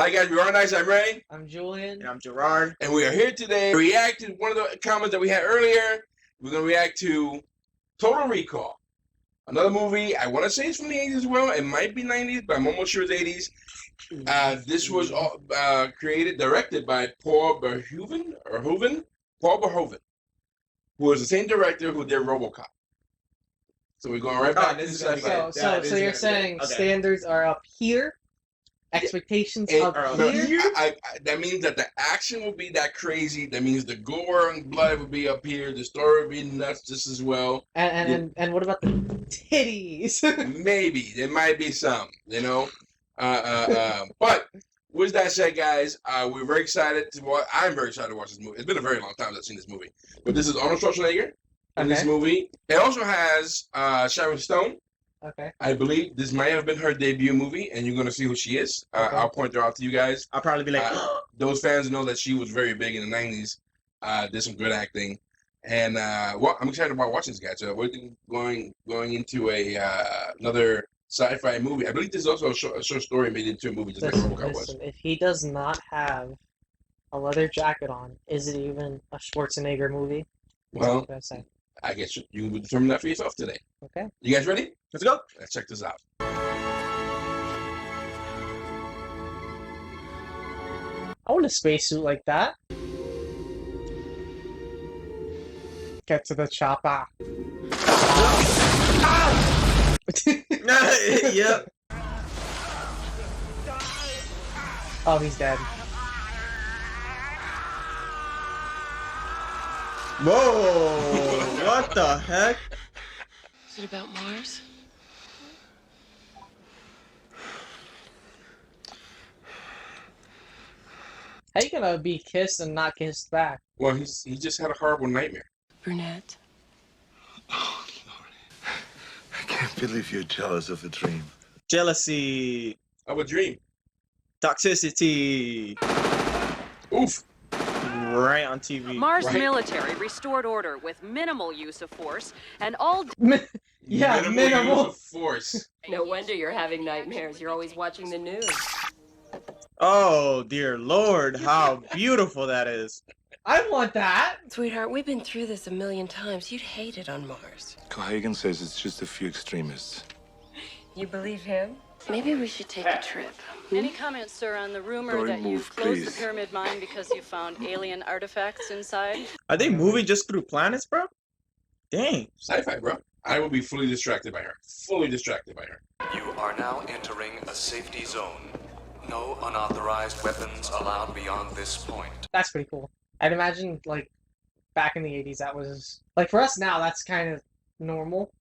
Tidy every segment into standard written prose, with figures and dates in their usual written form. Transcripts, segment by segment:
Hi guys, we are nice. I'm Ray. I'm Julien. And I'm Gerard. And we are here today to react to one of the comments that we had earlier. We're going to react to Total Recall. Another movie, I want to say it's from the 80s as well. It might be 90s, but I'm almost sure it's 80s. This was directed by Paul Verhoeven, who was the same director who did RoboCop. So we're going right back to Sci-Fi. So you're saying standards are up here? Expectations up here? That means that the action will be that crazy. That means the gore and blood will be up here. The story will be nuts just as well. And what about the titties? Maybe. There might be some, you know. But with that said, guys, we're very excited to watch. I'm very excited to watch this movie. It's been a very long time since I've seen this movie. But this is Arnold Schwarzenegger in this movie. It also has Sharon Stone. Okay. I believe this might have been her debut movie, and you're going to see who she is. Okay. I'll point her out to you guys. I'll probably be like, those fans know that she was very big in the 90s. Did some good acting. And, well, I'm excited about watching this guy. So we're going into another sci-fi movie. I believe this is also a short story made into a movie, just like RoboCop was. If he does not have a leather jacket on, is it even a Schwarzenegger movie? Well, I guess you will determine that for yourself today. Okay. You guys ready? let's go. Let's check this out. I want a spacesuit like that. Get to the chopper. Yep. Oh, he's dead. Whoa! What the heck? Is it about Mars? How you gonna be kissed and not kissed back? Well, he just had a horrible nightmare. Brunette. Oh, Lord. I can't believe you're jealous of a dream. Jealousy. Of a dream. Toxicity. Oof. Right on TV. Mars military restored order with minimal use of force and all... Yeah, minimal use of force. No wonder you're having nightmares. You're always watching the news. Oh, dear Lord, how beautiful that is. I want that. Sweetheart, we've been through this a million times. You'd hate it on Mars. Cohagen says it's just a few extremists. You believe him? Maybe we should take a trip. Any comments, sir, on the rumor Don't that move, you've closed the please. pyramid mine because you found alien artifacts inside? Are they moving just through planets, bro? Dang. Sci-fi, bro. I will be fully distracted by her. Fully distracted by her. You are now entering a safety zone. No unauthorized weapons allowed beyond this point. That's pretty cool. I'd imagine, like, back in the 80s, that was... Like, for us now, that's kind of normal.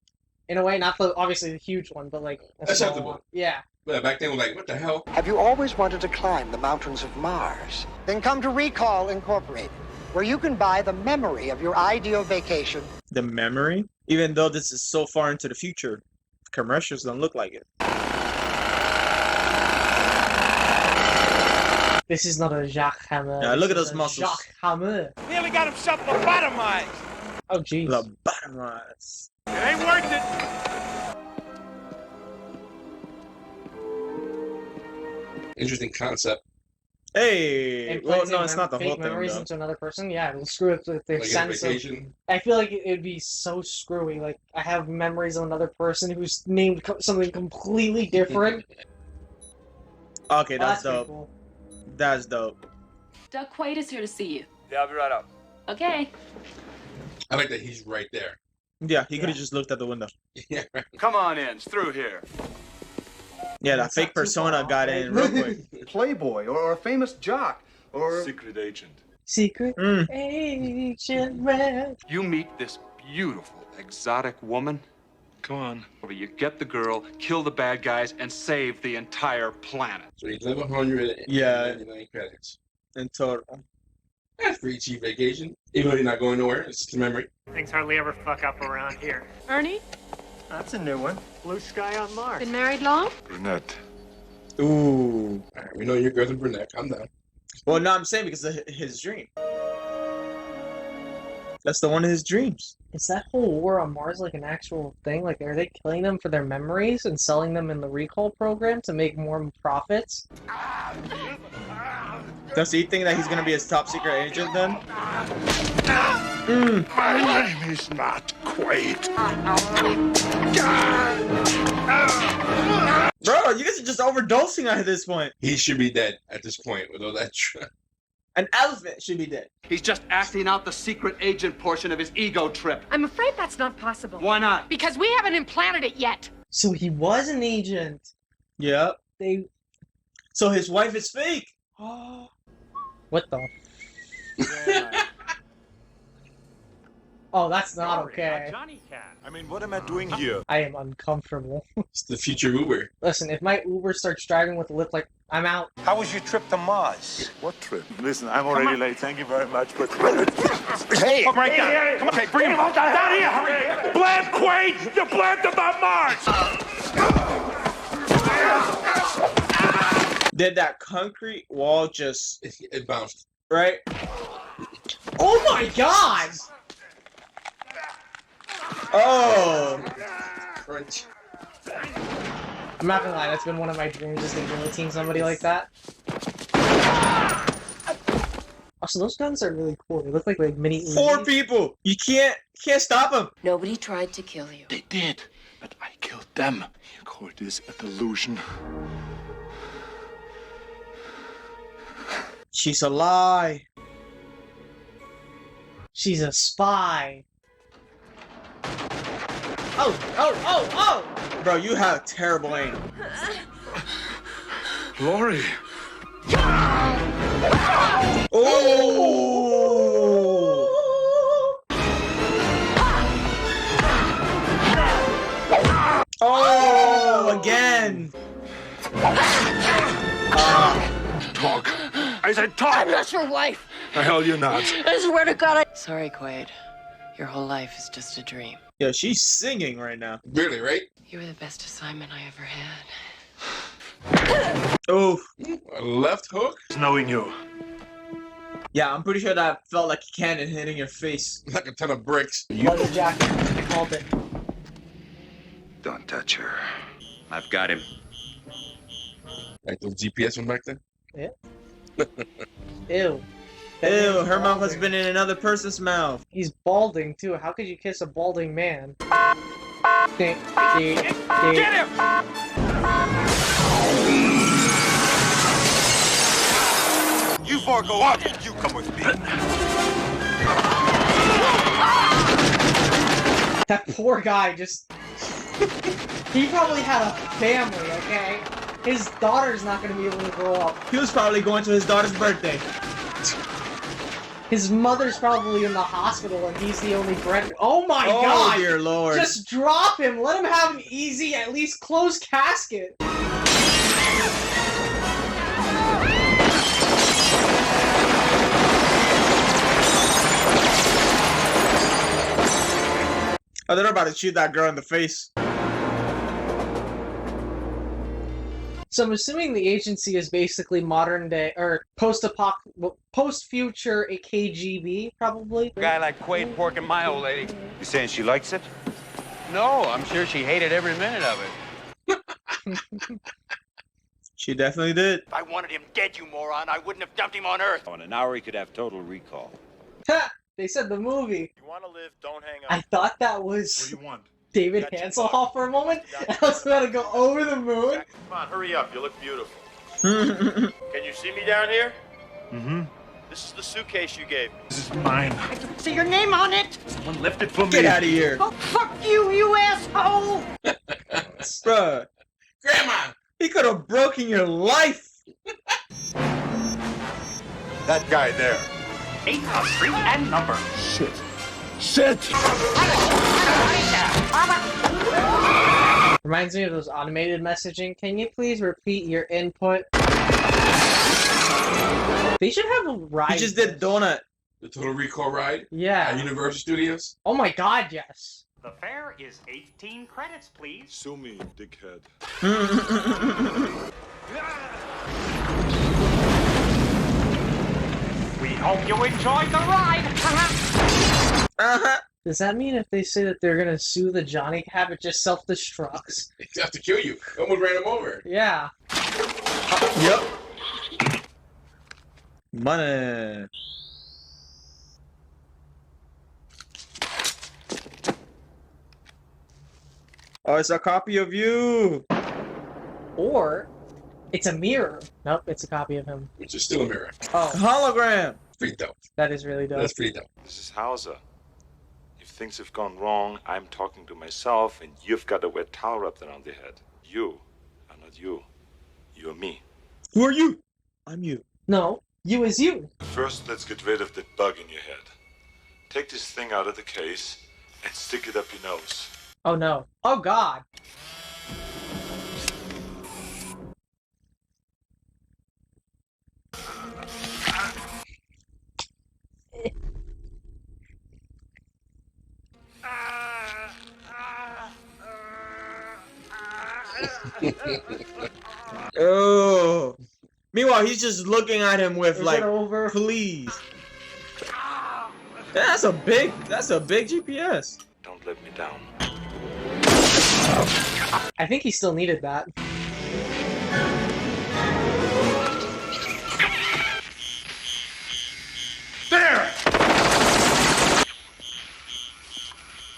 In a way, not the, obviously the huge one, but, like... Acceptable. Yeah. But back then, it was like, what the hell? Have you always wanted to climb the mountains of Mars? Then come to Recall Incorporated, where you can buy the memory of your ideal vacation. The memory? Even though this is so far into the future, commercials don't look like it. This is not a Jacques Hammer. Yeah, look at This those is a muscles. Jacques Hammer. Nearly got himself lobotomized. Oh, jeez. Lobotomized. It ain't worth it. Interesting concept. Hey! Well, Implanting no, it's not the whole fake thing, memories though. into another person. Yeah, it'll screw up their Like sense of... vacation. I feel like it'd be so screwy. Like, I have memories of another person who's named something completely different. Okay, that's pretty dope. Cool. That's dope. Doug Quaid is here to see you. Yeah, I'll be right up. Okay. I like that he's right there. Yeah, he could have just looked at the window. Yeah, right. Come on in. It's through here. Yeah, that That's fake not too persona far got off, in real quick. Playboy or a famous jock or... Secret agent. Secret Agent Red. You meet this beautiful, exotic woman. Come on. You get the girl, kill the bad guys, and save the entire planet. So he's 199 credits. In total. That's pretty cheap vacation. Even though you're not going nowhere, it's just a memory. Things hardly ever fuck up around here. Ernie? That's a new one. Blue sky on Mars. Been married long? Brunette. Ooh. Alright, we know your girl's a brunette. Calm down. Well, no, I'm saying because of his dream. That's the one of his dreams. Is that whole war on Mars like an actual thing? Like, are they killing them for their memories and selling them in the recall program to make more profits? Does he think that he's gonna be his top secret agent then? My name is not Quaid. Bro, you guys are just overdosing at this point. He should be dead at this point with all that. An elephant should be dead. He's just acting out the secret agent portion of his ego trip. I'm afraid that's not possible. Why not? Because we haven't implanted it yet. So he was an agent. Yep. They. So his wife is fake. What the? Oh, that's not okay. Johnny Cat. I mean, what am I doing here? I am uncomfortable. It's the future Uber. Listen, if my Uber starts driving with a lip like, I'm out. How was your trip to Mars? What trip? Listen, I'm already late. Thank you very much, but... Hey! Come right down. Come on, okay, bring him down here. Hurry. Blam Quaid! You blamed about Mars! Did that concrete wall just... It bounced. Right? Oh my god! Oh! Crunch. I'm not gonna lie, that's been one of my dreams, is to guillotine somebody like that. Also, those guns are really cool. They look like mini Uzis. 4 people! You can't stop them! Nobody tried to kill you. They did, but I killed them. You call this a delusion? She's a lie. She's a spy. Oh! Bro, you have terrible aim. Lori! Oh! Oh! Again! Talk. I said talk! I'm not your wife. The hell you're not. I swear to God, Sorry, Quaid. Your whole life is just a dream. Yo, she's singing right now. Really, right? You were the best assignment I ever had. Oh. A left hook? Knowing you. Yeah, I'm pretty sure that felt like a cannon hitting your face. Like a ton of bricks. Leather jacket. I called it. Don't touch her. I've got him. Like those GPS from back then? Yeah. Ew. Ew, her mouth has been in another person's mouth. He's balding too. How could you kiss a balding man? Get him! You four go up. You come with me. That poor guy just... He probably had a family, okay? His daughter's not gonna be able to grow up. He was probably going to his daughter's birthday. His mother's probably in the hospital and he's the only bread. Oh my Oh, god! dear lord. Just drop him! Let him have an easy, at least closed casket! Oh, they're about to shoot that girl in the face. So I'm assuming the agency is basically modern day, or post-future, a KGB, probably? Guy like Quaid porking my old lady. You saying she likes it? No, I'm sure she hated every minute of it. She definitely did. If I wanted him dead, you moron, I wouldn't have dumped him on Earth. In an hour, he could have total recall. Ha! They said the movie. You want to live, don't hang up. I thought that What was do you want? David Hasselhoff for a moment. I was about to go over the moon. Come on, hurry up. You look beautiful. Can you see me down here? Mm-hmm. This is the suitcase you gave me. This is mine. I can see your name on it. Someone left it for me. Get out of here. Oh, fuck you, you asshole! Bruh. Grandma! He could have broken your life. That guy there. 8, a street and number. Shit. Shit! Reminds me of those automated messaging. Can you please repeat your input? They should have a ride. He just did donut. The Total Recall ride? Yeah. At Universal Studios? Oh my god, yes. The fare is 18 credits, please. Sue me, dickhead. We hope you enjoyed the ride. Does that mean if they say that they're gonna sue the Johnny Cab, it just self-destructs? They have to kill you. They almost ran him over. Yeah. Yep. Money. Oh, it's a copy of you. Or it's a mirror. Nope, it's a copy of him. Which is still a mirror. Oh, Hologram. Pretty dope. that is really dope. That's pretty dope. This is Hauser. If things have gone wrong, I'm talking to myself, and you've got a wet towel wrapped around your head. You are not you. You're me. Who are you? I'm you. No, you is you. First, let's get rid of that bug in your head. Take this thing out of the case and stick it up your nose. Oh no. Oh god. Oh. Meanwhile, he's just looking at him with Is like, it over? please. That's a big GPS. Don't let me down. I think he still needed that. There!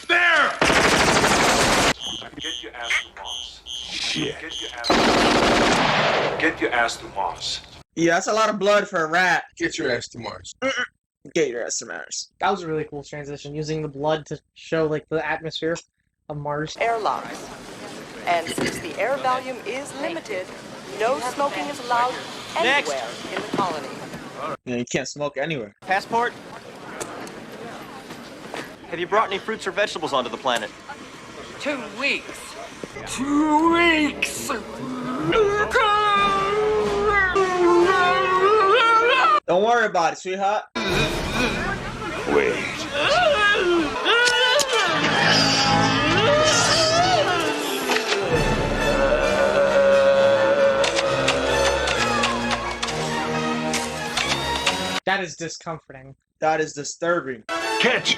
There! Get your ass to Mars. Shit. Get your ass to Mars. Yeah, that's a lot of blood for a rat. Get your ass to Mars. Get your ass to Mars. That was a really cool transition, using the blood to show like the atmosphere of Mars. Airlocks. And since the air volume is limited, no smoking is allowed anywhere in the colony. Yeah, you can't smoke anywhere. Passport? Have you brought any fruits or vegetables onto the planet? 2 weeks. 2 weeks! Don't worry about it, sweetheart. Wait. That is discomforting. That is disturbing. Catch!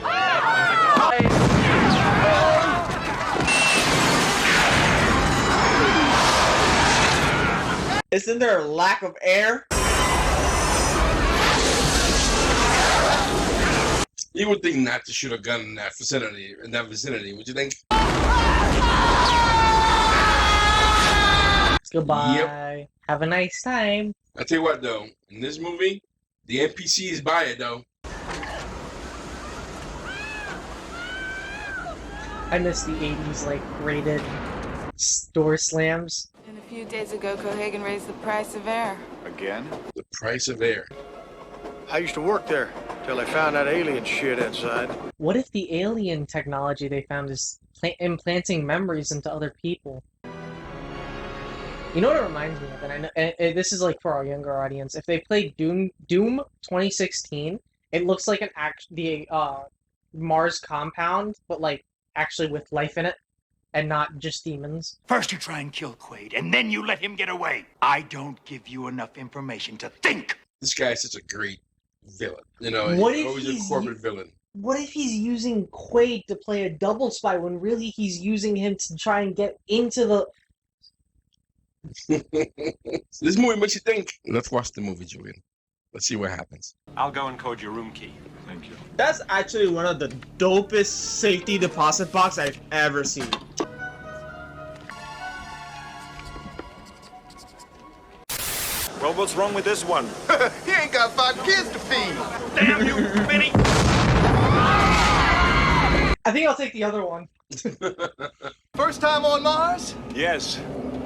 Isn't there a lack of air? You would think not to shoot a gun in that vicinity, would you think? Goodbye. Yep. Have a nice time. I tell you what, though, in this movie, the NPCs buy it, though. I miss the 80s, like, rated store slams. And a few days ago, Cohagen raised the price of air. Again? The price of air. I used to work there till I found that alien shit outside. What if the alien technology they found is implanting memories into other people? You know what it reminds me of? And I know this is like for our younger audience. If they play Doom 2016, it looks like the Mars compound, but like actually with life in it, and not just demons. First you try and kill Quaid, and then you let him get away. I don't give you enough information to think. This guy is such a great villain. You know, What he's if always a he's corporate villain. What if he's using Quaid to play a double spy when really he's using him to try and get into the... This movie makes you think. Let's watch the movie, Julien. Let's see what happens. I'll go and code your room key. Thank you. That's actually one of the dopest safety deposit box I've ever seen. Well, what's wrong with this one? He ain't got 5 kids to feed. Damn you, Benny! I think I'll take the other one. First time on Mars? Yes.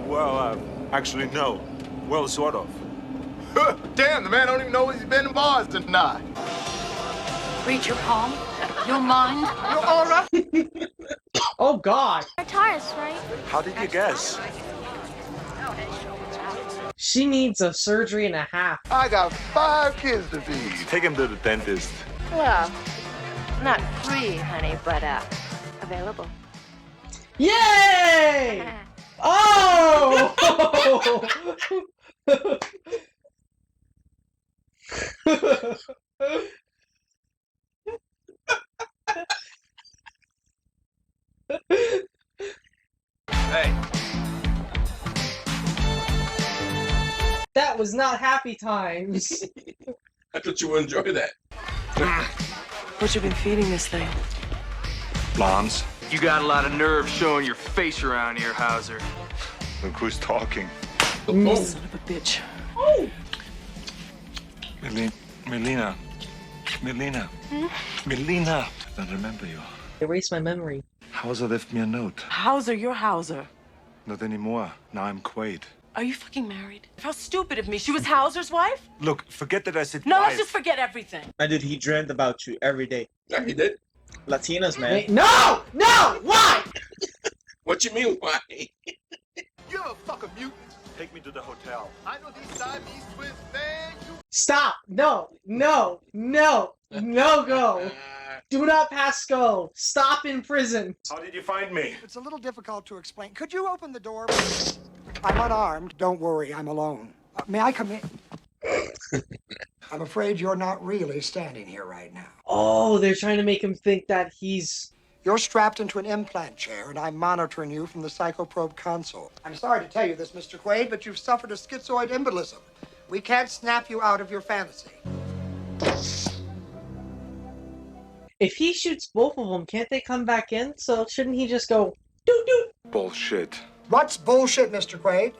Well, actually, no. Well, sort of. Damn, the man don't even know whether he's been to Mars or not. Read your palm, your mind, your aura. Oh, God. Taurus, right? How did you guess? She needs a surgery and a half. I got 5 kids to feed. Take him to the dentist. Well, not free, honey, but available. Yay! Oh! Hey. That was not happy times. I thought you would enjoy that. What you been feeding this thing? Blondes. You got a lot of nerve showing your face around here, Hauser. Look who's talking. Son of a bitch. Oh. Melina. Melina. I don't remember you. Erase my memory. Hauser left me a note. Hauser, you're Hauser. Not anymore. Now I'm Quaid. Are you fucking married? How stupid of me. She was Hauser's wife? Look, forget that I said No, wife. let's just forget everything. And dude, he dreamed about you every day. Yeah, he did. Latinas, man. Wait, no! No! Why? What you mean, why? You're a fucking mutant. Take me to the hotel. I know these Siamese twins, man. Stop! No! No! No! No go! Do not pass go! Stop in prison! How did you find me? It's a little difficult to explain. Could you open the door? I'm unarmed. Don't worry, I'm alone. May I come in? I'm afraid you're not really standing here right now. Oh, they're trying to make him think that he's... You're strapped into an implant chair, and I'm monitoring you from the psychoprobe console. I'm sorry to tell you this, Mr. Quaid, but you've suffered a schizoid embolism. We can't snap you out of your fantasy. If he shoots both of them, can't they come back in? So shouldn't he just go, doo-doo? Bullshit. What's bullshit, Mr. Quaid?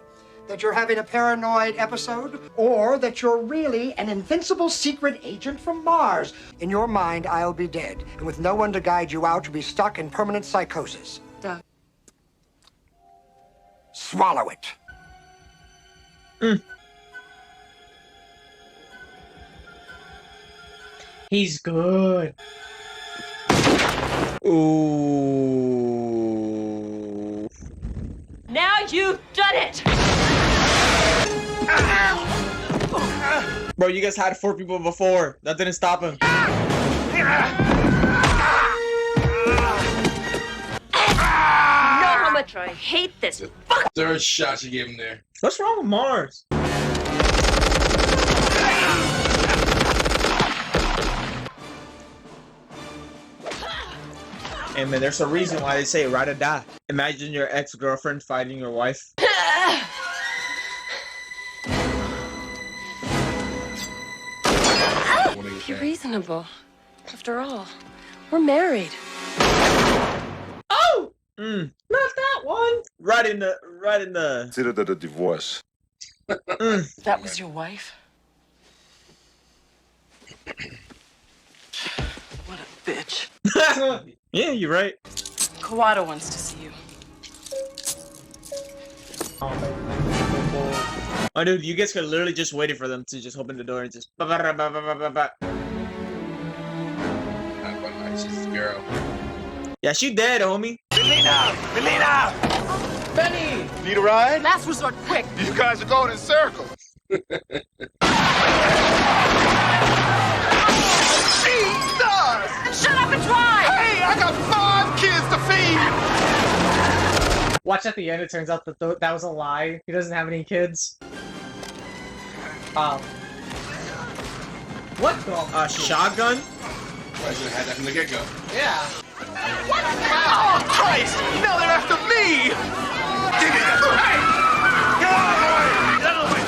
That you're having a paranoid episode? Or that you're really an invincible secret agent from Mars? In your mind, I'll be dead. And with no one to guide you out, you'll be stuck in permanent psychosis. Doug. Swallow it. He's good. Ooh. Now you've done it! Bro, you guys had 4 people before. That didn't stop him. You know how much I hate this. Third shot you gave him there. What's wrong with Mars? Hey man, there's a reason why they say ride or die. Imagine your ex-girlfriend fighting your wife. Be reasonable. After all, we're married. Oh! Not that one! Right in the... Consider that a divorce. That was your wife? What a bitch. Yeah, you're right. Kawada wants to see you. Oh, dude, you guys could literally just waited for them to just open the door and just... She's this girl. Yeah, she dead, homie. Melina! Benny! Need a ride? Last resort, quick! You guys are going in circles. Jesus! Shut up and drive! Hey, I got 5 kids to feed! Watch at the end, it turns out that that was a lie. He doesn't have any kids. What the? A shotgun? I should have had that from the get-go. Yeah. Oh, Christ! Now they're after me! Give me that! Hey! Get out of the way!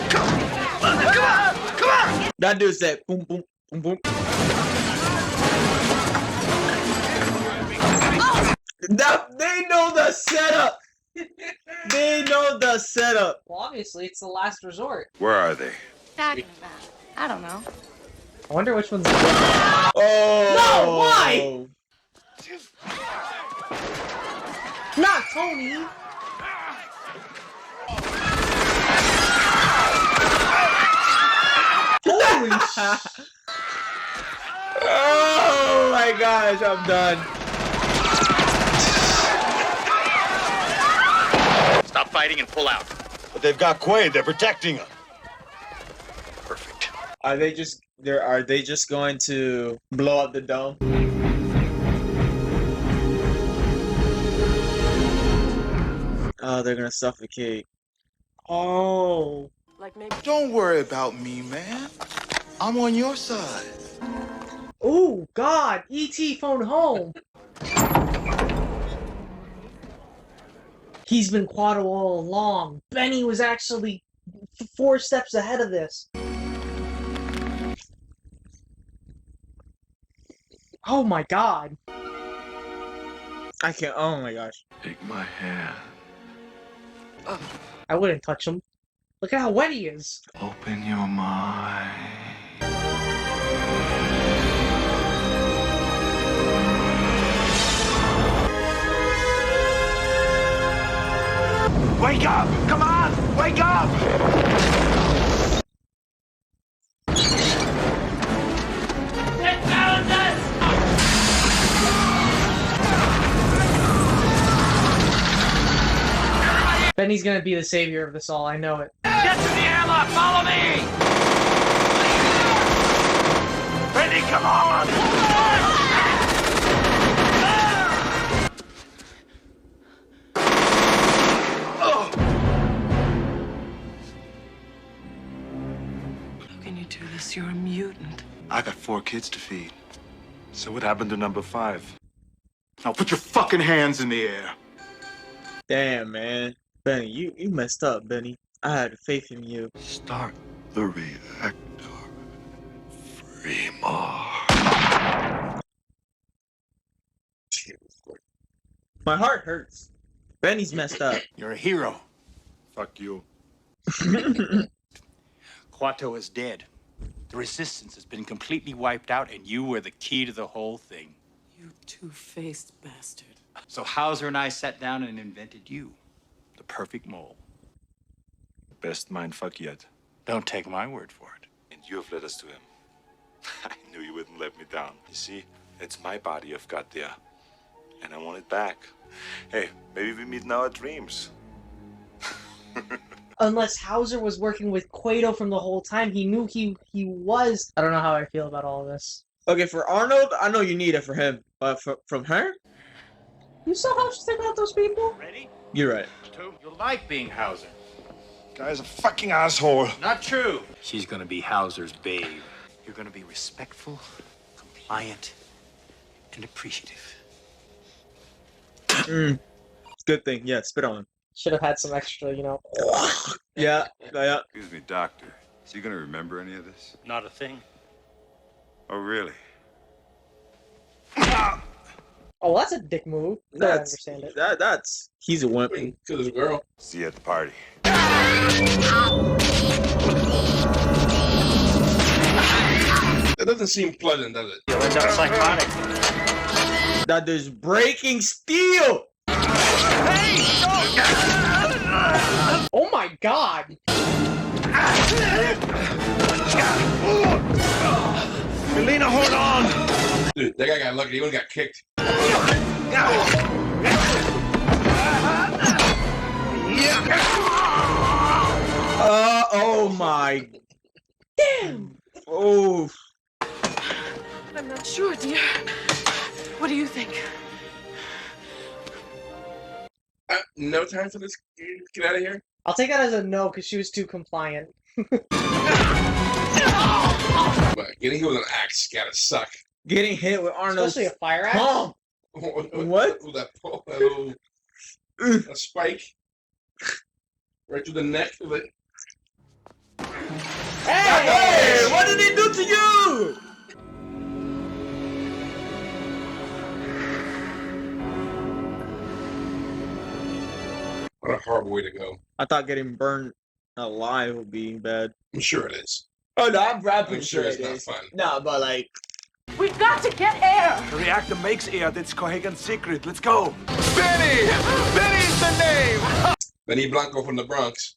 Come on! Come on! That dude said boom, boom, boom, boom. They know the setup! They know the setup! Well, obviously, it's the last resort. Where are they? Talking about? I don't know. I wonder which one's... Oh! No! Why? Not Tony! Holy shit! Oh my gosh, I'm done. Stop fighting and pull out. But they've got Quaid. They're protecting him. Perfect. Are they just going to blow up the dome? Oh, they're gonna suffocate. Oh. Like maybe. Don't worry about me, man. I'm on your side. Oh, God! E.T. phone home! He's been Quado all along. Benny was actually 4 steps ahead of this. Oh my god. I can't. Oh my gosh. Take my hand. I wouldn't touch him. Look at how wet he is. Open your mind. Wake up! Come on! Wake up! It found us! Benny's gonna be the savior of this all, I know it. Get to the airlock! Follow me! Benny, come on! How can you do this? You're a mutant. I got 4 kids to feed. So what happened to number 5? Now put your fucking hands in the air. Damn, man. Benny, you messed up, Benny. I had faith in you. Start the reactor. Free Mars. My heart hurts. Benny's messed up. You're a hero. Fuck you. Quato is dead. The resistance has been completely wiped out, and you were the key to the whole thing. You two-faced bastard. So Hauser and I sat down and invented you. The perfect mole. Best mindfuck yet. Don't take my word for it. And you have led us to him. I knew you wouldn't let me down. You see, it's my body you've got there. And I want it back. Hey, maybe we meet in our dreams. Unless Hauser was working with Quato from the whole time, he knew he was. I don't know how I feel about all of this. Okay, for Arnold, I know you need it for him, but from her, You saw how she took out those people? Ready? you're right. 2. You like being Hauser. Guy's a fucking asshole. Not true. She's gonna be Hauser's babe. You're gonna be respectful, compliant, and appreciative. Good thing. Yeah, spit on him. Should have had some extra, you know. Yeah. Excuse me, doctor. Is he gonna remember any of this? Not a thing. Oh, really? Oh, that's a dick move. I don't understand it. That's he's a wimp. To this girl. See you at the party. That doesn't seem pleasant, does it? You'll end up psychotic. That there's breaking steel. Oh my god! Melina, hold on! Dude, that guy got lucky. He only got kicked. Oh my. Damn! Oh. I'm not sure, dear. What do you think? No time for this. Get out of here. I'll take that as a no, because she was too compliant. But getting hit with an axe gotta suck. Getting hit with Arnold's Especially a fire axe. palm. What? With that little a spike right through the neck of it. Hey! What did he do to you? What a horrible way to go. I thought getting burned alive would be bad. I'm sure it is. Oh no, I'm rapping. I'm sure it's not fun. No, but like. We've got to get air! The reactor makes air. That's Cohagen's secret. Let's go. Benny! Benny's the name! Benny Blanco from the Bronx.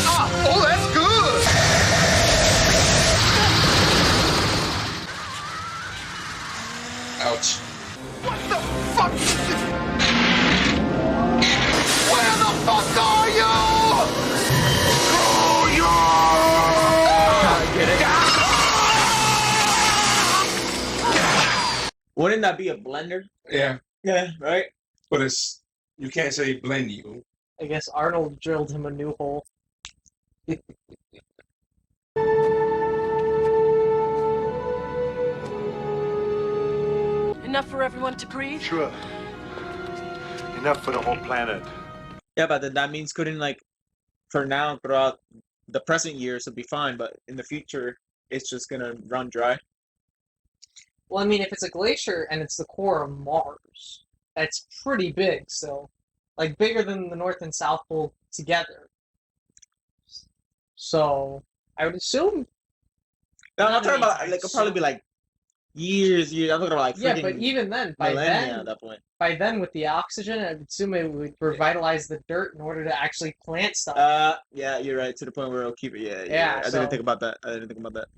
Oh, that's good! Ouch. What the fuck? Where the fuck are you? Oh, you! Get it? Wouldn't that be a blender? Yeah. Yeah, right? But it's you can't say blend you. I guess Arnold drilled him a new hole. Enough for everyone to breathe? Sure. enough for the whole planet. Yeah, but then that means couldn't like, for now throughout the present years it'll be fine, but in the future it's just gonna run dry. Well, I mean, if it's a glacier and it's the core of Mars, that's pretty big still. Like, bigger than the North and South Pole together. So, I would assume... No, I'm talking about, like, it'll probably be, like, years. I'm talking about, like, yeah, but even then, by millennia at that point. By then, with the oxygen, I would assume it would revitalize the dirt in order to actually plant stuff. Yeah, you're right, to the point where it'll keep it, yeah. Yeah, I didn't think about that. I didn't think about that.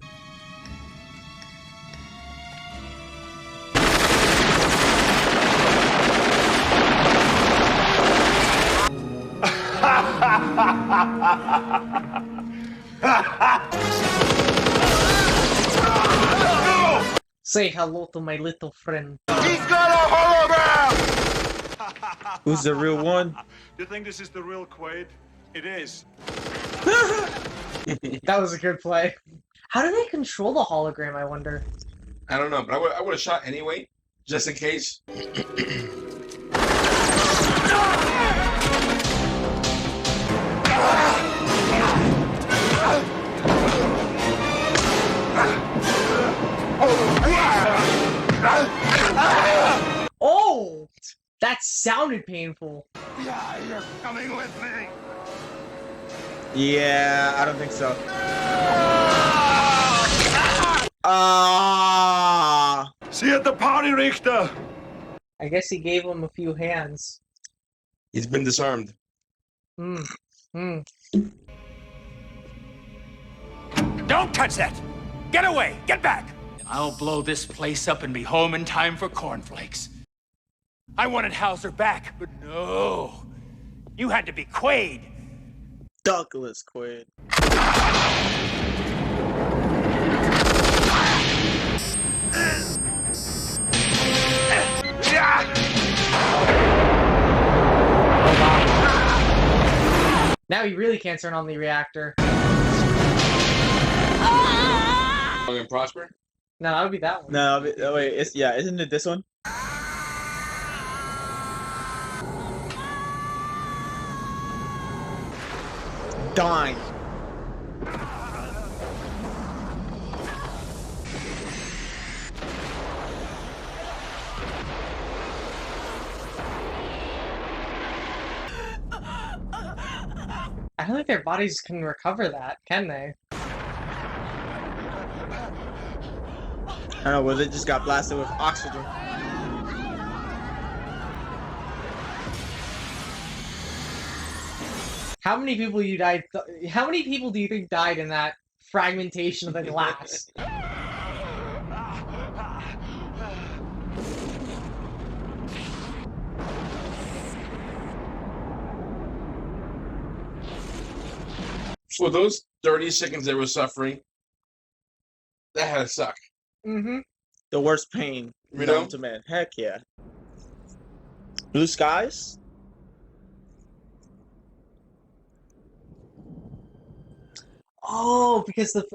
Say hello to my little friend. He's got a hologram! Who's the real one? You think this is the real Quaid? It is. That was a good play. How do they control the hologram, I wonder? I don't know, but I would have shot anyway, just in case. Oh! That sounded painful. Yeah, you're coming with me. Yeah, I don't think so. See you at the party, Richter. I guess he gave him a few hands. He's been disarmed. Don't touch that! Get away! Get back! I'll blow this place up and be home in time for cornflakes. I wanted Hauser back, but no. You had to be Quaid. Douglas Quaid. Now he really can't turn on the reactor. Long and Prosper? No, that would be that one. No, wait, isn't it this one? Dine. I don't think their bodies can recover that, can they? I don't know, well, they just got blasted with oxygen. How many people you died? How many people do you think died in that fragmentation of the glass? For those 30 seconds they were suffering, that had to suck. Mm-hmm. The worst pain You known know? to man. Heck yeah. Blue skies? Oh, because the...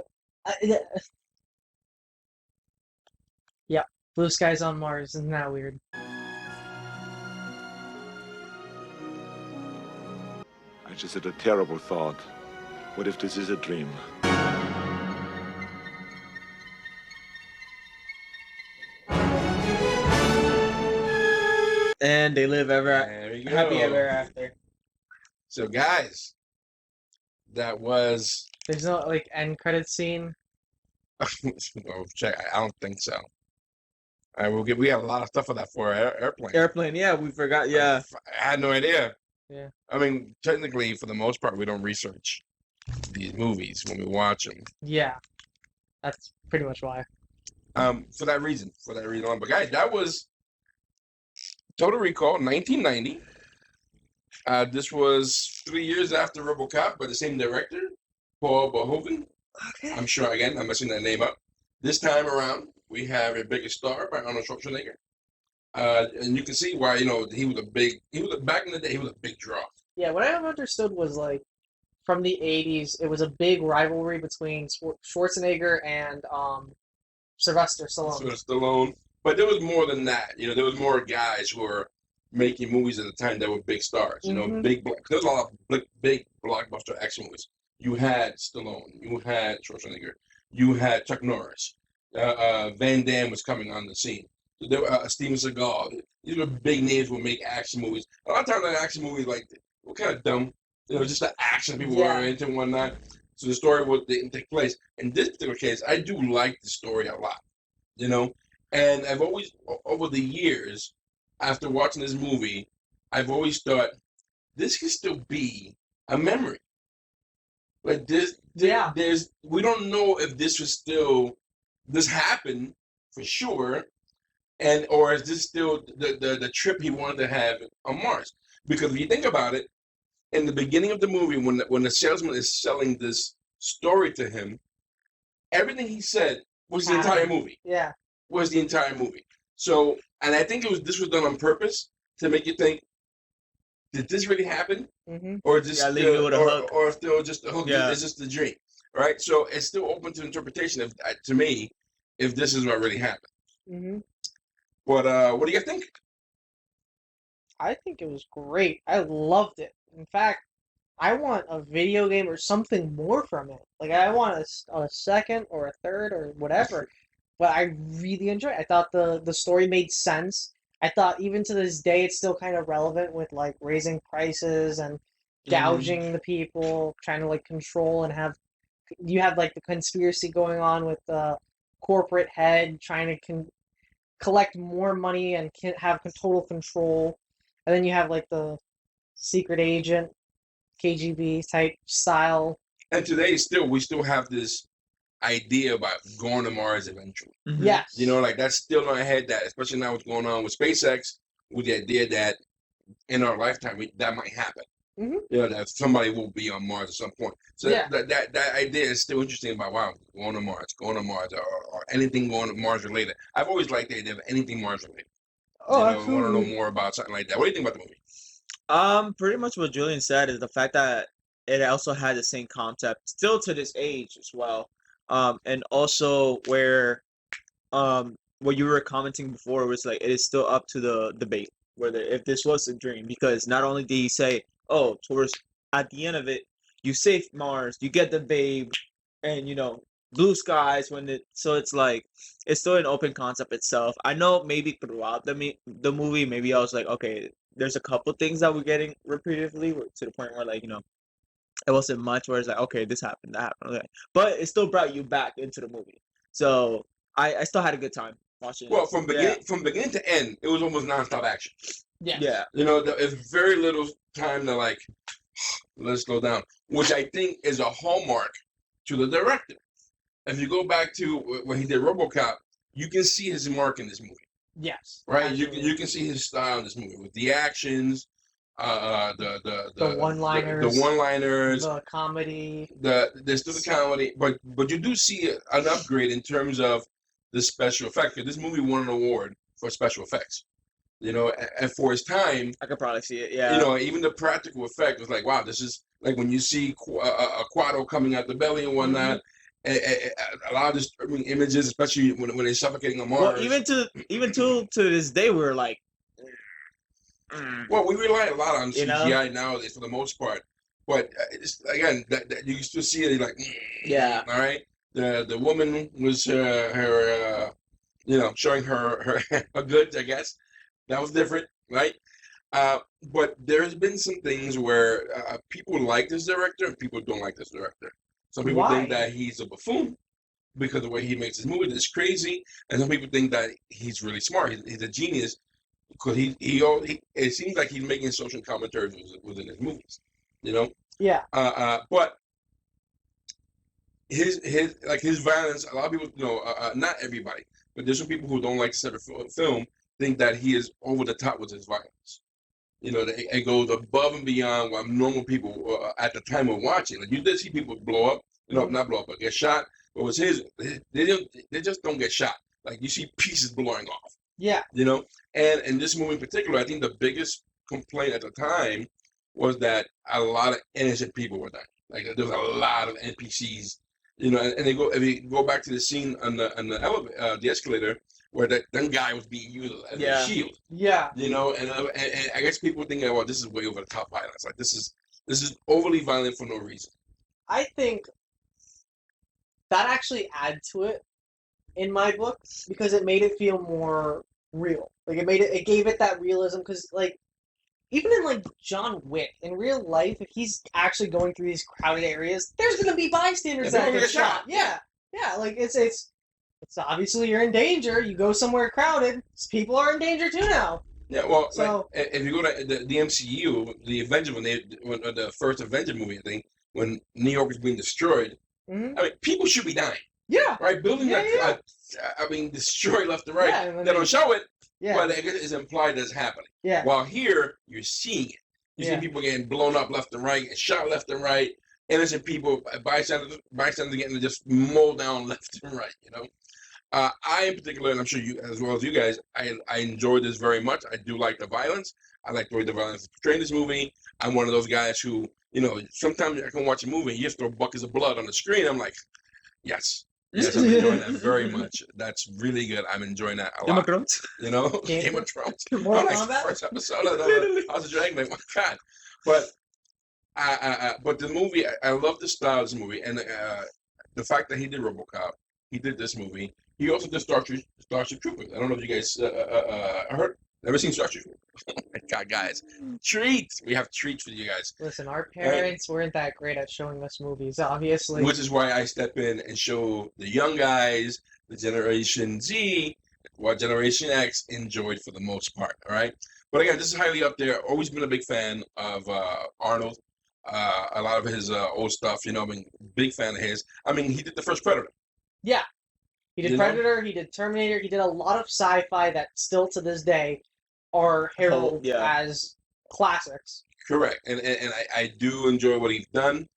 yeah, blue skies on Mars. Isn't that weird? I just had a terrible thought. What if this is a dream? And they live ever There you go. happy ever after. So, guys, that was... There's no, like, end credit scene. Well, check. I don't think so. All right, we have a lot of stuff for that for our airplane. Airplane, yeah, we forgot, yeah. I had no idea. Yeah. I mean, technically, for the most part, we don't research these movies when we watch them. Yeah. That's pretty much why. For that reason. alone. But guys, that was Total Recall, 1990. This was 3 years after RoboCop by the same director, Paul Verhoeven. Okay. I'm sure, again, I'm messing that name up. This time around, we have A Bigger Star by Arnold Schwarzenegger. And you can see why, you know, back in the day, he was a big draw. Yeah, what I understood was, like, from the 80s, it was a big rivalry between Schwarzenegger and Sylvester Stallone. But there was more than that. You know, there was more guys who were making movies at the time that were big stars. You know, there's a lot of big blockbuster action movies. You had Stallone, you had Schwarzenegger, you had Chuck Norris, Van Damme was coming on the scene. There were Steven Seagal. These were big names who would make action movies. A lot of times, like action movies, like were kind of dumb. You know, just the action people were into and whatnot. So the story didn't take place. In this particular case, I do like the story a lot. You know, and I've always, over the years, after watching this movie, I've always thought this can still be a memory. Like this, we don't know if this happened for sure, or is this still the trip he wanted to have on Mars? Because if you think about it, in the beginning of the movie, when the salesman is selling this story to him, everything he said was the entire movie. Yeah, was the entire movie. So, and I think this was done on purpose to make you think, did this really happen? Or is this or still just a hook? Yeah. It's just a dream, right? So it's still open to interpretation. To me, if this is what really happened. But what do you think? I think it was great. I loved it. In fact, I want a video game or something more from it. Like I want a second or a third or whatever. But I really enjoyed it. I thought the story made sense. I thought even to this day it's still kind of relevant with like raising prices and gouging the people, trying to like control and have like the conspiracy going on with the corporate head trying to collect more money and have total control. And then you have like the secret agent, KGB type style. And today we still have this idea about going to Mars eventually. Yes. You know, like that's still in our head, that especially now what's going on with SpaceX, with the idea that in our lifetime that might happen. You know, that somebody will be on Mars at some point. So that idea is still interesting about, wow, going to Mars, or anything going to Mars related. I've always liked the idea of anything Mars related. Oh, I want to know more about something like that. What do you think about the movie? Pretty much what Julien said is the fact that it also had the same concept still to this age as well. And also where what you were commenting before was like it is still up to the debate whether if this was a dream, because not only did he say, oh, towards at the end of it you save Mars, you get the babe, and you know, blue skies so it's like it's still an open concept itself. I know maybe throughout the movie maybe I was like, okay, there's a couple things that we're getting repeatedly to the point where like, you know, it wasn't much where it's like, okay, this happened, that happened, okay. But it still brought you back into the movie. So I still had a good time watching Well, it. from beginning to end, it was almost nonstop action. Yeah. You know, there's very little time to like, let's slow down, which I think is a hallmark to the director. If you go back to when he did RoboCop, you can see his mark in this movie. Yes. Right? You can see his style in this movie with the actions, the one-liners, the comedy. There's still the comedy, but you do see an upgrade in terms of the special effects. This movie won an award for special effects. You know, and for its time, I could probably see it. Yeah. You know, even the practical effect was like, wow, this is like when you see a Quado coming out the belly and whatnot. A lot of disturbing images, especially when they're suffocating on Mars. Well, even to this day, we were like, well, we rely a lot on CGI nowadays for the most part, but it's, again, that you still see it like, all right. The woman was her you know, showing her goods, I guess. That was different, right? But there's been some things where people like this director and people don't like this director. Some people think that he's a buffoon because of the way he makes his movie. That's crazy. And some people think that he's really smart. He's a genius because he it seems like he's making social commentaries within his movies, you know? Yeah. But his violence, a lot of people, you know, not everybody, but there's some people who don't like this type of film think that he is over the top with his violence. You know, it goes above and beyond what normal people at the time of watching. Like you did see people blow up, you know, not blow up, but get shot. But with his, they just don't get shot. Like you see pieces blowing off. Yeah. You know, and in this movie in particular, I think the biggest complaint at the time was that a lot of innocent people were dying. Like there was a lot of NPCs. You know, and if you go back to the scene on the escalator where that guy was being used as a shield. Yeah. You know, and I guess people think, well, this is way over the top violence. Like this is overly violent for no reason. I think that actually added to it in my book because it made it feel more real. Like it gave it that realism because like even in like John Wick in real life, if he's actually going through these crowded areas, there's gonna be bystanders that get shot. Yeah, like it's obviously you're in danger. You go somewhere crowded, people are in danger too now. Yeah, well, so like, if you go to the MCU, the Avenger when the first Avenger movie, I think when New York was being destroyed, I mean, people should be dying. Yeah. Right? Buildings are, destroyed left and right. Yeah, they don't show it, yeah. but it's implied that's happening. Yeah. While here, you're seeing it. You see people getting blown up left and right, and shot left and right. Innocent people, bystanders getting just mowed down left and right, you know? I, in particular, and I'm sure you, as well as you guys, I enjoyed this very much. I do like the violence. I like the way the violence is portrayed in this movie. I'm one of those guys who, you know, sometimes I can watch a movie and you just throw buckets of blood on the screen. I'm like, yes, I'm enjoying that very much. That's really good. I'm enjoying that a lot. You know, Game of Thrones. First episode of House of Dragon. Like, my God. But the movie, I love the style of this movie, and the fact that he did RoboCop, he did this movie. He also did Starship Troopers. I don't know if you guys heard. Never seen Starship Troopers. Oh my God, guys. Treats. We have treats for you guys. Listen, our parents weren't that great at showing us movies, obviously. Which is why I step in and show the young guys, the Generation Z, what Generation X enjoyed for the most part, all right? But again, this is highly up there. Always been a big fan of Arnold. A lot of his old stuff, you know, I mean, big fan of his. I mean, he did the first Predator. Yeah. He did Predator, he did Terminator, he did a lot of sci-fi that still to this day are heralded as classics. Correct. And I do enjoy what he's done.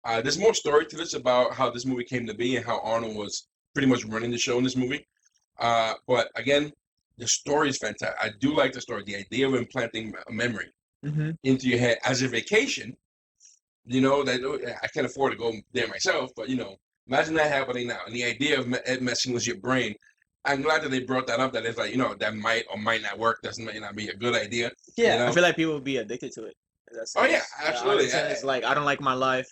There's more story to this about how this movie came to be and how Arnold was pretty much running the show in this movie. But again, the story is fantastic. I do like the story. The idea of implanting a memory into your head as a vacation, you know, that I can't afford to go there myself, but, you know, imagine that happening now. And the idea of it messing with your brain, I'm glad that they brought that up, that it's like, you know, that might or might not work. That might not be a good idea. Yeah. You know? I feel like people would be addicted to it. Yeah, absolutely. It's like, I don't like my life.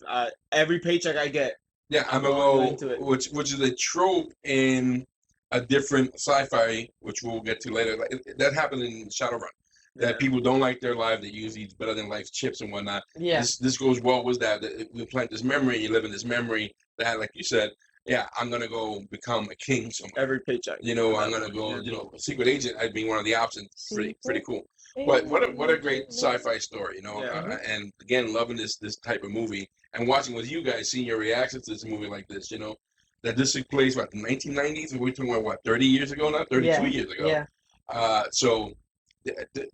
Every paycheck I get. Yeah, I'm a little, which is a trope in a different sci-fi, which we'll get to later. That happened in Shadowrun. That people don't like their life, they use these better than life chips and whatnot. Yeah. This goes well with that we plant this memory, you live in this memory that, like you said, yeah, I'm gonna go become a king somewhere. Every paycheck. You know, I'm gonna go, you know, a secret agent, I'd be one of the options. Pretty cool. But what a great sci-fi story, you know. And again, loving this type of movie and watching with you guys, seeing your reactions to this movie like this, you know, that this took place what, the 1990s, and we're talking about what, 30 years ago now, 32 years ago. Yeah. So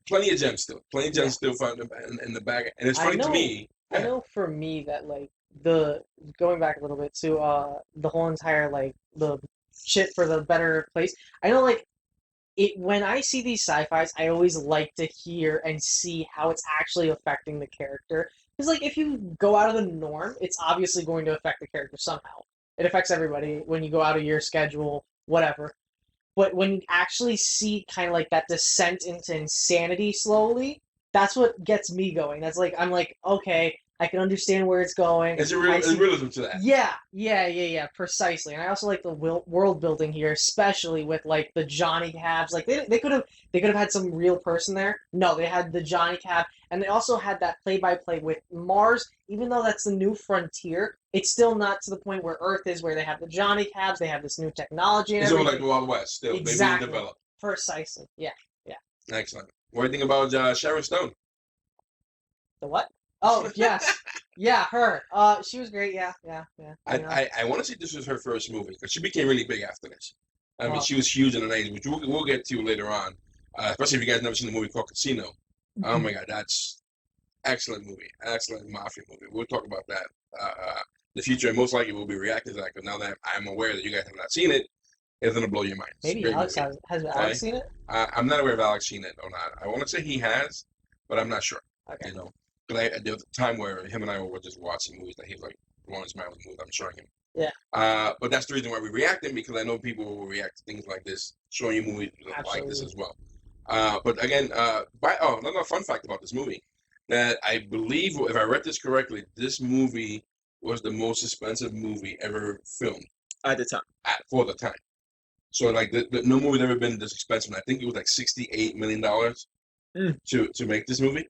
plenty of gems still found in the bag, and it's funny to me. I know for me that like going back a little bit to the whole entire like the shit for the better place. I know like when I see these sci-fis, I always like to hear and see how it's actually affecting the character. Because like if you go out of the norm, it's obviously going to affect the character somehow. It affects everybody when you go out of your schedule, whatever. But when you actually see kind of like that descent into insanity slowly, that's what gets me going. That's like, I'm like, okay, I can understand where it's going. There's a realism to that. Yeah, precisely. And I also like the world building here, especially with like the Johnny Cabs. Like they could have had some real person there. No, they had the Johnny Cab, and they also had that play-by-play with Mars. Even though that's the new frontier, it's still not to the point where Earth is, where they have the Johnny Cabs. They have this new technology. And it's everything. all like the Wild West still. Exactly. They being developed. Precisely. Yeah. Excellent. What do you think about Sharon Stone? The what? Oh, yes. Yeah, her. She was great. Yeah. I want to say this was her first movie, because she became really big after this. I mean, she was huge in the 90s, which we'll get to later on, especially if you guys never seen the movie called Casino. Oh my God, that's excellent movie. Excellent mafia movie. We'll talk about that in the future, and most likely we'll be reacting to that, because now that I'm aware that you guys have not seen it, it's going to blow your mind. Maybe Alex has Alex seen it? I'm not aware if Alex seen it or not. I want to say he has, but I'm not sure. Okay. You know, but there was a time where him and I were just watching movies that he was like blowing his mind with movies I'm showing him. Yeah. But that's the reason why we're reacting, because I know people will react to things like this, showing you movies like this as well. But again, another fun fact about this movie, that I believe, if I read this correctly, this movie was the most expensive movie ever filmed. At the time. For the time. So like no movie's ever been this expensive. And I think it was like $68 million to make this movie.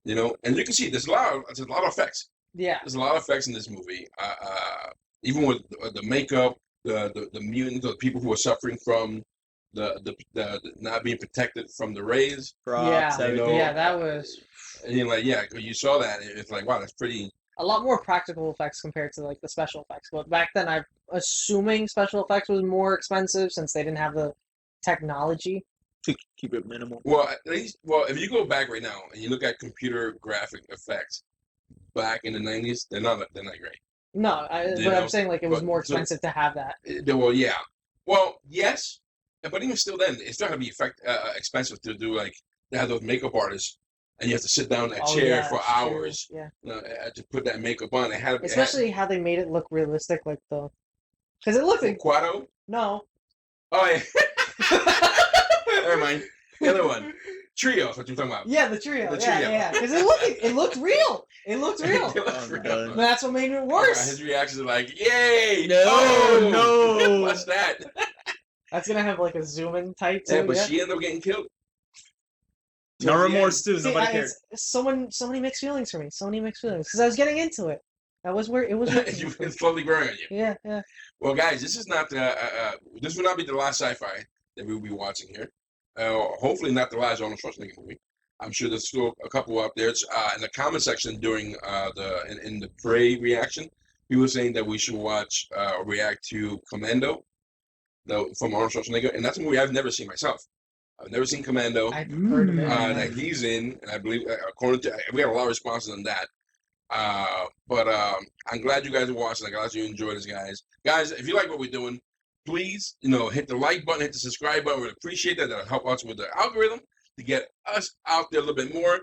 You know, and you can see there's a lot of effects. Yeah. There's a lot of effects in this movie. Even with the makeup, the mutants, the people who are suffering from the not being protected from the rays. Yeah, you know, that was. And you're like, yeah, you saw that. It's like, wow, that's pretty. A lot more practical effects compared to like the special effects. But back then, I'm assuming special effects was more expensive since they didn't have the technology to keep it minimal. Well, at least, if you go back right now and you look at computer graphic effects back in the 90s, they're not great. No, but I'm saying like it was more expensive to have that. Well, yeah. Well, yes, but even still, then it's not gonna be expensive to do like they have those makeup artists. And you have to sit down in a chair for hours to put that makeup on. Especially how they made it look realistic, like because it looked like Quado. No. Oh yeah. Never mind. The other one, Trio. That's what you're talking about. Yeah, the trio. Yeah. Because it looked real. It looked real. Real. That's what made it worse. His reactions are like, "Yay! No. What's that?" That's gonna have like a zoom in type too. Yeah, but she ended up getting killed. No remorse too. Nobody cares. So many mixed feelings for me. So many mixed feelings because I was getting into it. That was where it was. It's slowly growing on you. Yeah. Well, guys, this is not this will not be the last sci-fi that we'll be watching here. Hopefully, not the last Arnold Schwarzenegger movie. I'm sure there's still a couple out there. It's, in the comment section during in the Prey reaction, people were saying that we should watch or react to Commando, from Arnold Schwarzenegger, and that's a movie I've never seen myself. I've never seen Commando. I've heard of it. That he's in, and I believe, according to, we got a lot of responses on that. But I'm glad you guys are watching. I'm glad you enjoyed this, guys. Guys, if you like what we're doing, please, hit the like button, hit the subscribe button. We'd appreciate that. That'll help us with the algorithm to get us out there a little bit more.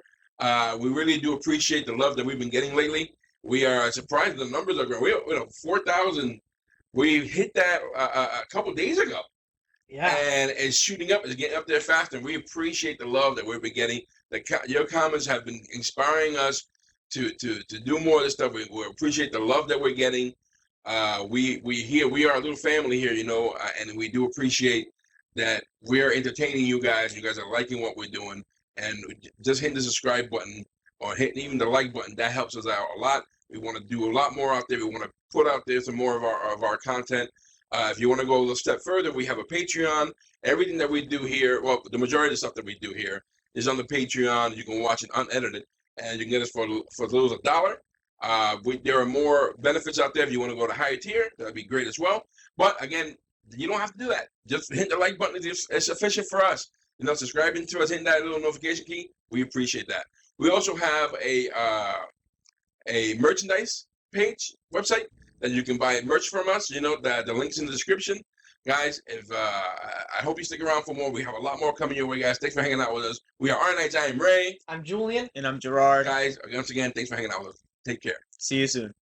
We really do appreciate the love that we've been getting lately. We are surprised the numbers are growing. We're 4,000. We hit that a couple days ago. Yeah. And it's shooting up. It's getting up there fast. And we appreciate the love that we've been getting. Your comments have been inspiring us to do more of this stuff. We appreciate the love that we're getting. We are a little family here, and we do appreciate that we're entertaining you guys. You guys are liking what we're doing. And just hitting the subscribe button or hitting even the like button, that helps us out a lot. We want to do a lot more out there. We want to put out there some more of our content. If you want to go a little step further, we have a Patreon. Everything that we do here, well, the majority of the stuff that we do here is on the Patreon. You can watch it unedited, and you can get us for as little as $1. There are more benefits out there. If you want to go to higher tier, that'd be great as well. But again, you don't have to do that. Just hit the like button. It's sufficient for us. Subscribing to us, hitting that little notification key. We appreciate that. We also have a merchandise page website that you can buy merch from us. The link's in the description. Guys, I hope you stick around for more. We have a lot more coming your way, guys. Thanks for hanging out with us. We are R-Nights. I am Ray. I'm Julien. And I'm Gerard. Guys, once again, thanks for hanging out with us. Take care. See you soon.